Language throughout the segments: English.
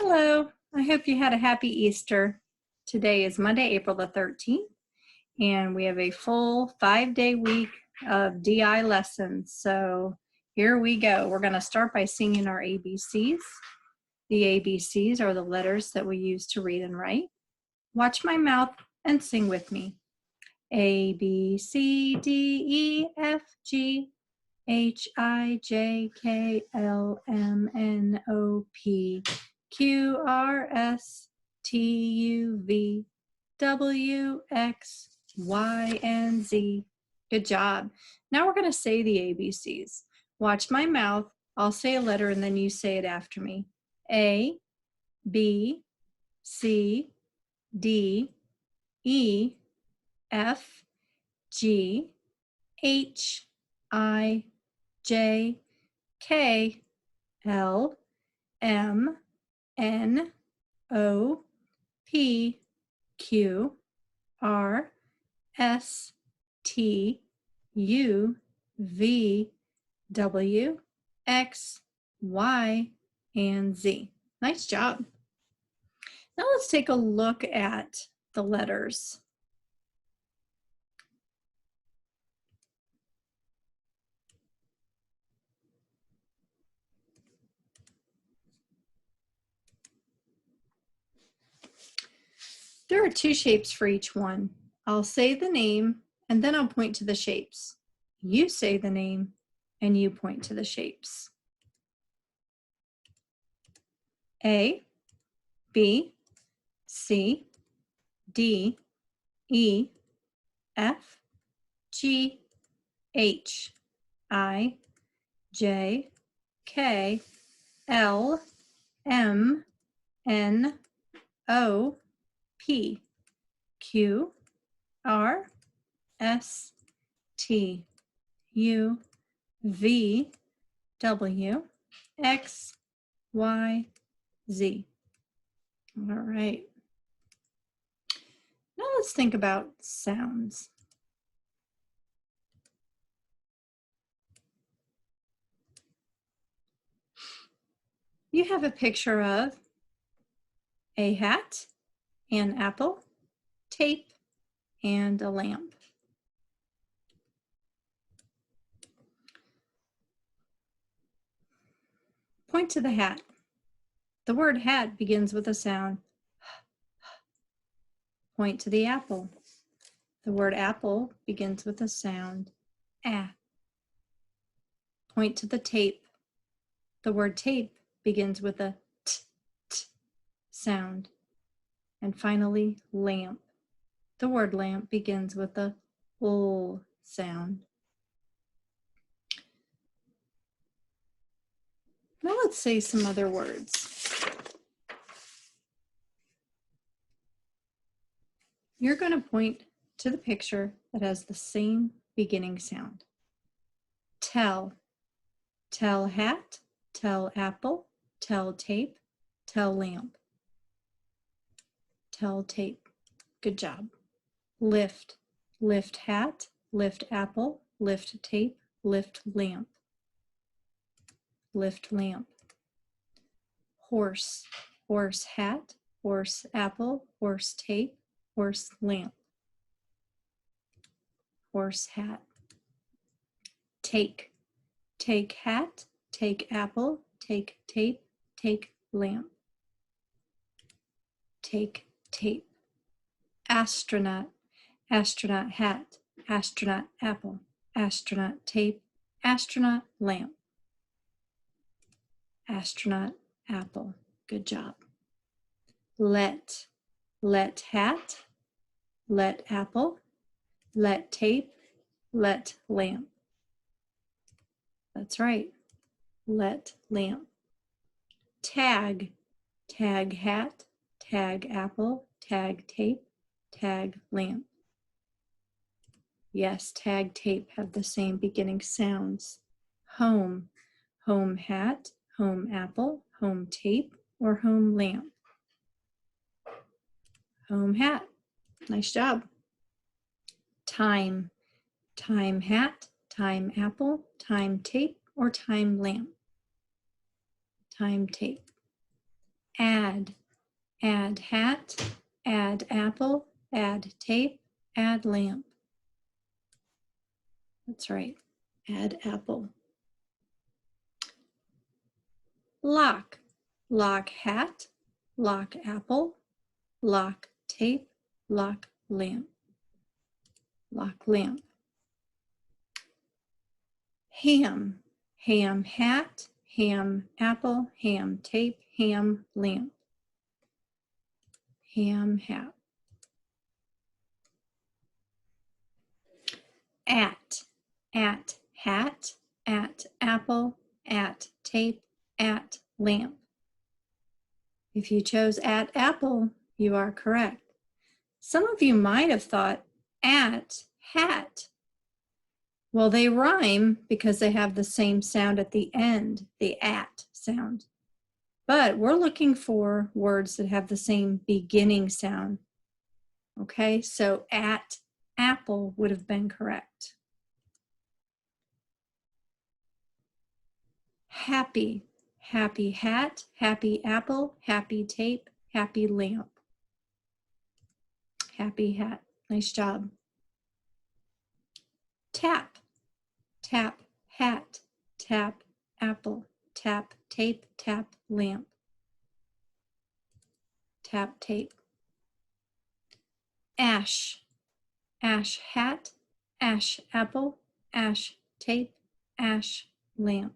Hello, I hope you had a happy Easter. Today is Monday, April the 13th, and we have a full 5-day week of DI lessons. So here we go. We're going to start by singing our ABCs. The ABCs are the letters that we use to read and write. Watch my mouth and sing with me. A, B, C, D, E, F, G, H, I, J, K, L, M, N, O, P, Q, R, S, T, U, V, W, X, Y, and Z. Good job. Now we're going to say the ABCs. Watch my mouth. I'll say a letter and then you say it after me. A, B, C, D, E, F, G, H, I, J, K, L, M, N, O, P, Q, R, S, T, U, V, W, X, Y, and Z. Nice job. Now let's take a look at the letters. There are 2 shapes for each one. I'll say the name and then I'll point to the shapes. You say the name and you point to the shapes. A, B, C, D, E, F, G, H, I, J, K, L, M, N, O, P, Q, R, S, T, U, V, W, X, Y, Z. All right. Now let's think about sounds. You have a picture of a hat, an apple, tape, and a lamp. Point to the hat. The word hat begins with a sound. Point to the apple. The word apple begins with a sound. Ah. Point to the tape. The word tape begins with a t, t sound. And finally, lamp. The word lamp begins with a l sound. Now let's say some other words. You're going to point to the picture that has the same beginning sound. Tell. Tell hat, tell apple, tell tape, tell lamp. Tell tape. Good job. Lift. Lift hat, lift apple, lift tape, lift lamp. Lift lamp. Horse. Horse hat, horse apple, horse tape, horse lamp. Horse hat. Take. Take hat, take apple, take tape, take lamp. Take tape. Astronaut. Astronaut hat, astronaut apple, astronaut tape, astronaut lamp. Astronaut apple. Good job. Let. Let hat, let apple, let tape, let lamp. That's right. Let lamp. Tag. Tag hat, tag apple, tag tape, tag lamp. Yes, tag tape have the same beginning sounds. Home. Home hat, home apple, home tape, or home lamp. Home hat. Nice job. Time. Time hat, time apple, time tape, or time lamp. Time tape. add, add hat, add apple, add tape, add lamp. That's right, add apple. Lock, lock hat, lock apple, lock tape, lock lamp. Lock lamp. Ham, ham hat, ham apple, ham tape, ham lamp. Ham hat. At hat, at apple, at tape, at lamp. If you chose at apple, you are correct. Some of you might have thought at hat. Well, they rhyme because they have the same sound at the end, the at sound. But we're looking for words that have the same beginning sound. Okay, so at apple would have been correct. Happy, happy hat, happy apple, happy tape, happy lamp. Happy hat, nice job. Tap, tap hat, tap apple, tap tape, tap lamp. Tap tape. Ash, ash hat, ash apple, ash tape, ash lamp.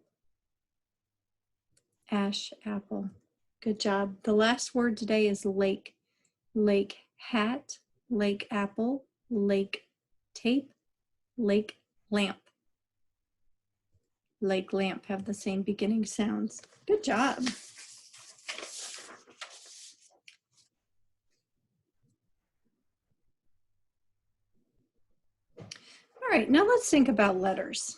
Ash apple. Good job. The last word today is lake. Lake hat, lake apple, lake tape, lake lamp. Lake lamp have the same beginning sounds. Good job. All right, now let's think about letters.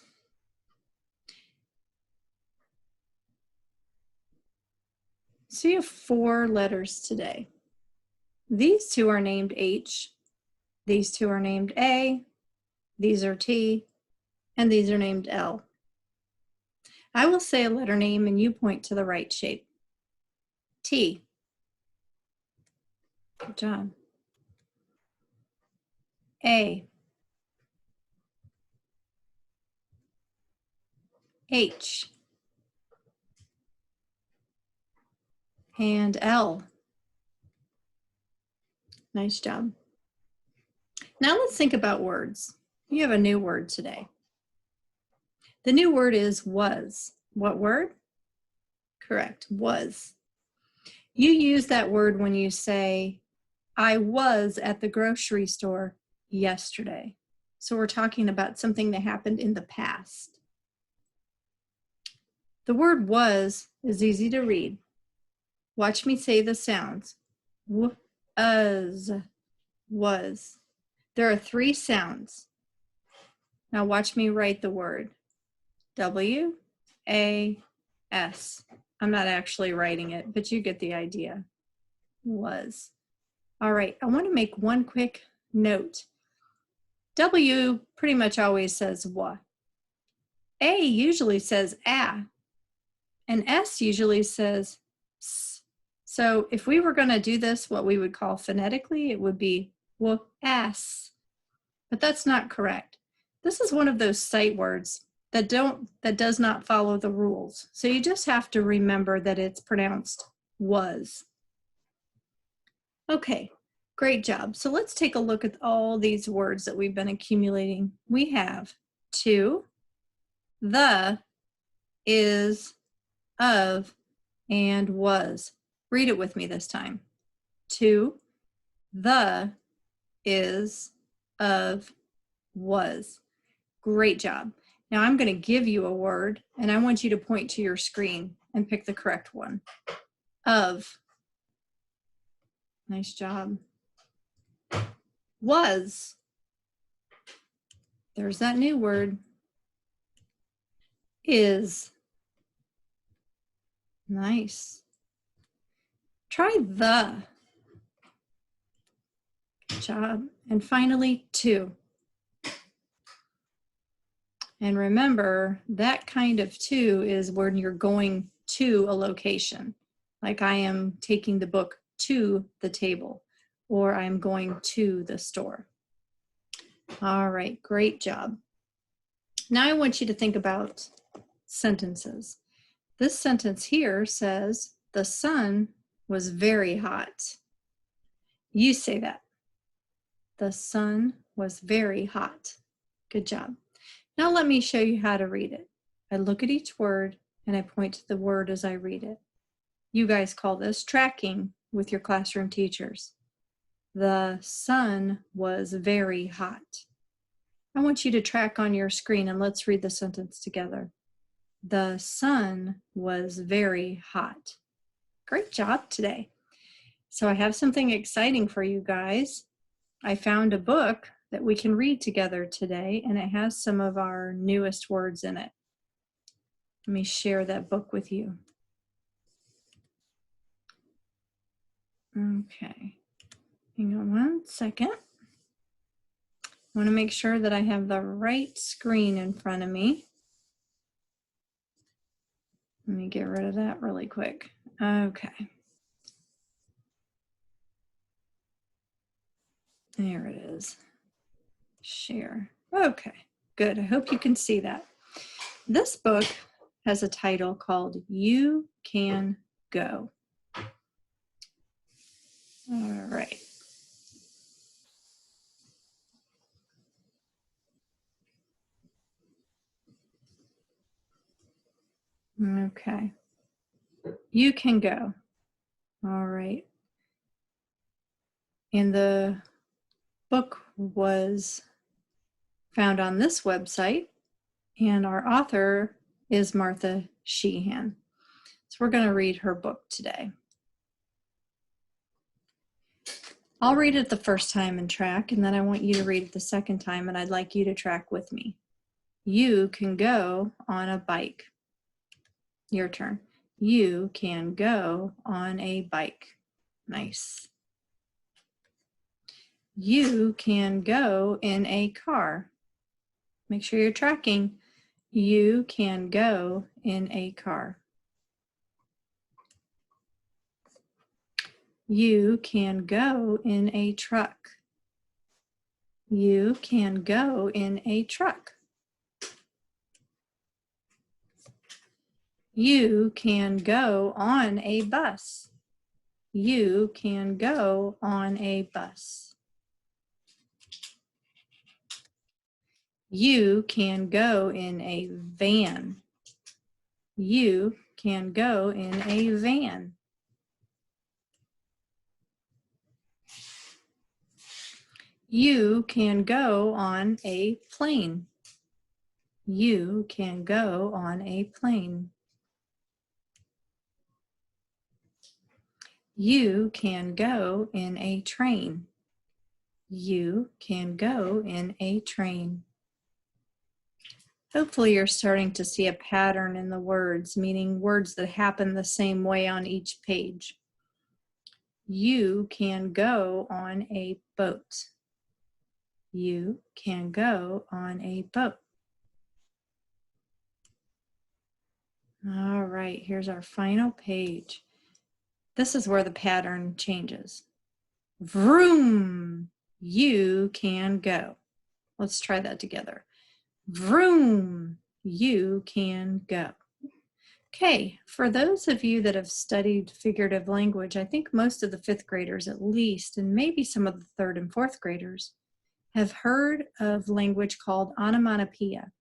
So you have 4 letters today. These 2 are named H, these 2 are named A, these are T, and these are named L. I will say a letter name and you point to the right shape. T. Good job. A. H. And L. Nice job. Now let's think about words. You have a new word today. The new word is was. What word? Correct, was. You use that word when you say, I was at the grocery store yesterday. So we're talking about something that happened in the past. The word was is easy to read. Watch me say the sounds. Was. There are 3 sounds. Now watch me write the word. W-A-S. I'm not actually writing it, but you get the idea. Was. All right, I want to make one quick note. W pretty much always says wa. A usually says a. And S usually says s. So if we were going to do this, what we would call phonetically, it would be w-ass. But that's not correct. This is one of those sight words that does not follow the rules. So you just have to remember that it's pronounced was. Okay, great job. So let's take a look at all these words that we've been accumulating. We have to, the, is, of, and was. Read it with me this time. To, the, is, of, was. Great job. Now I'm going to give you a word and I want you to point to your screen and pick the correct one. Of. Nice job. Was. There's that new word. Is. Nice. Try the. Good job. And finally, to. And remember, that kind of to is when you're going to a location. like I am taking the book to the table, or I'm going to the store. All right, great job. Now I want you to think about sentences. This sentence here says, the sun was very hot. You say that. The sun was very hot. Good job. Now let me show you how to read it. I look at each word and I point to the word as I read it. You guys call this tracking with your classroom teachers. The sun was very hot. I want you to track on your screen and let's read the sentence together. The sun was very hot. Great job today. So I have something exciting for you guys. I found a book that we can read together today, and it has some of our newest words in it. Let me share that book with you. Okay, hang on one second. I want to make sure that I have the right screen in front of me. Let me get rid of that really quick. Okay. There it is. Share. Okay, good. I hope you can see that. This book has a title called You Can Go. All right. Okay. You can go. All right. And the book was found on this website, and our author is Martha Sheehan. So we're going to read her book today. I'll read it the first time and track, and then I want you to read it the second time, and I'd like you to track with me. You can go on a bike. Your turn. You can go on a bike. Nice. You can go in a car. Make sure you're tracking. You can go in a car. You can go in a truck. You can go in a truck. You can go on a bus. You can go on a bus. You can go in a van. You can go in a van. You can go on a plane. You can go on a plane. You can go in a train. You can go in a train. Hopefully you're starting to see a pattern in the words, meaning words that happen the same way on each page. You can go on a boat. You can go on a boat. All right, here's our final page. This is where the pattern changes. Vroom, you can go. Let's try that together. Vroom, you can go. Okay, for those of you that have studied figurative language, I think most of the fifth graders at least, and maybe some of the third and fourth graders, have heard of language called onomatopoeia.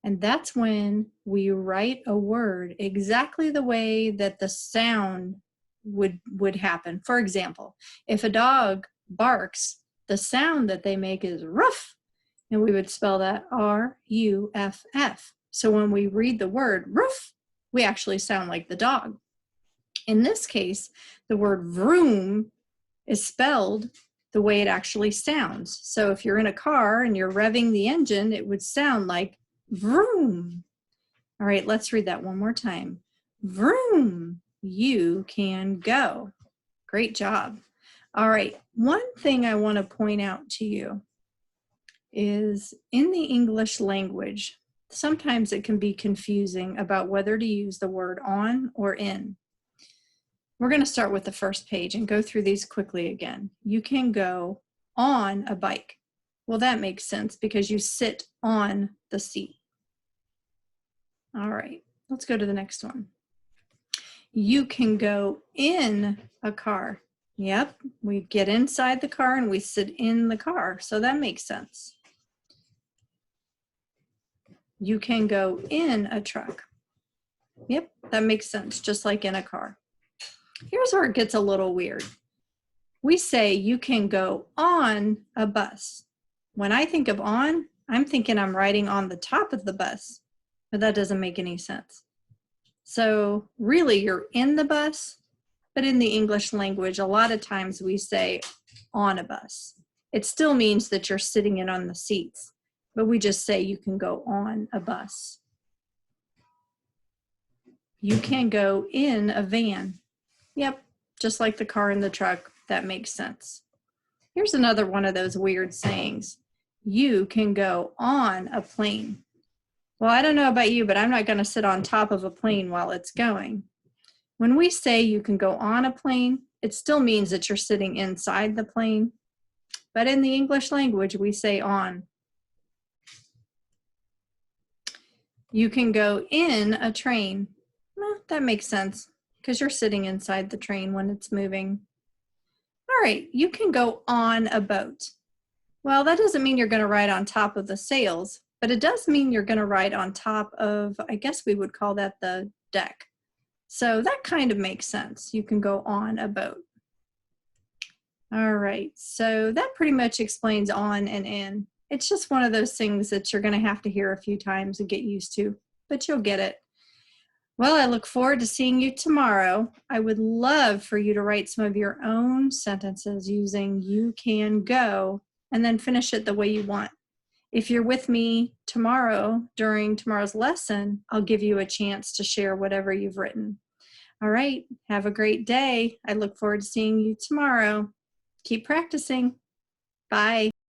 And that's when we write a word exactly the way that the sound would happen. For example, if a dog barks, the sound that they make is ruff, and we would spell that R-U-F-F. So when we read the word ruff, we actually sound like the dog. In this case, the word vroom is spelled the way it actually sounds. So if you're in a car and you're revving the engine, it would sound like vroom. All right, let's read that one more time. Vroom, you can go. Great job. All right, one thing I want to point out to you is in the English language, sometimes it can be confusing about whether to use the word on or in. We're going to start with the first page and go through these quickly again. You can go on a bike. Well, that makes sense because you sit on the seat. All right, let's go to the next one. You can go in a car. Yep, we get inside the car and we sit in the car, so that makes sense. You can go in a truck. Yep, that makes sense, just like in a car. Here's where it gets a little weird. We say you can go on a bus. When I think of on, I'm thinking I'm riding on the top of the bus, but that doesn't make any sense. So really you're in the bus, but in the English language, a lot of times we say on a bus. It still means that you're sitting in on the seats, but we just say you can go on a bus. You can go in a van. Yep, just like the car and the truck, that makes sense. Here's another one of those weird sayings. You can go on a plane. Well, I don't know about you, but I'm not going to sit on top of a plane while it's going. When we say you can go on a plane, it still means that you're sitting inside the plane. But in the English language, we say on. You can go in a train. Well, that makes sense because you're sitting inside the train when it's moving. All right, you can go on a boat. Well, that doesn't mean you're going to ride on top of the sails, but it does mean you're going to ride on top of, I guess we would call that the deck. So that kind of makes sense. You can go on a boat. All right, so that pretty much explains on and in. It's just one of those things that you're going to have to hear a few times and get used to, but you'll get it. Well, I look forward to seeing you tomorrow. I would love for you to write some of your own sentences using you can go and then finish it the way you want. If you're with me tomorrow during tomorrow's lesson, I'll give you a chance to share whatever you've written. All right, have a great day. I look forward to seeing you tomorrow. Keep practicing. Bye.